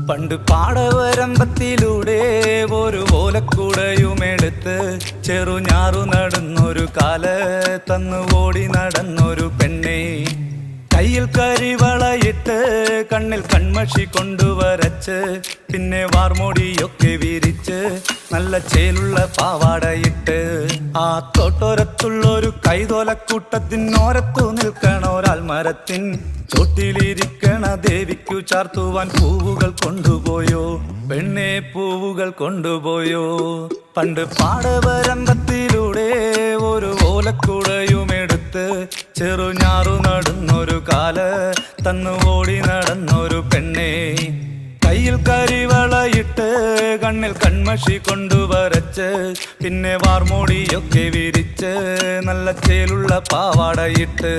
പണ്ട് പാടവരമ്പത്തിലൂടെ ഒരു ഓലക്കുടയുമെടുത്ത് ചെറുഞാറു നടന്നൊരു കാലത്തന്ന് ഓടി നടന്നൊരു പെണ്ണെ, കയ്യിൽ കരിവളയിട്ട് കണ്ണിൽ കൺമഷി കൊണ്ടുവരച്ച് പിന്നെ വാർമോടിയൊക്കെ വിരിച്ച് നല്ല ചേലുള്ള പാവാടയിട്ട് ആ തോട്ടോരത്തുള്ളൊരു കൈതോലക്കൂട്ടത്തിനോരത്തു നിൽക്കണ ഒരാൾ മരത്തിൻ ചോട്ടിലിരിക്കണ ദേവിക്കു ചാർത്തുവാൻ പൂവുകൾ കൊണ്ടുപോയോ പെണ്ണെ, പൂവുകൾ കൊണ്ടുപോയോ. പണ്ട് പാടവരമ്പത്തിലൂടെ ഒരു ഓലക്കുടയുമെടുത്ത് ചെറുഞാറു നടന്നൊരു തന്നു ഓടി നടന്നൊരു പെണ്ണെ, കയ്യിൽ കരിവളയിട്ട് കണ്ണിൽ കൺമഷി കൊണ്ടുവരച്ച് പിന്നെ വാർമോടിയൊക്കെ വിരിച്ച് നല്ല ചേലുള്ള പാവാടയിട്ട്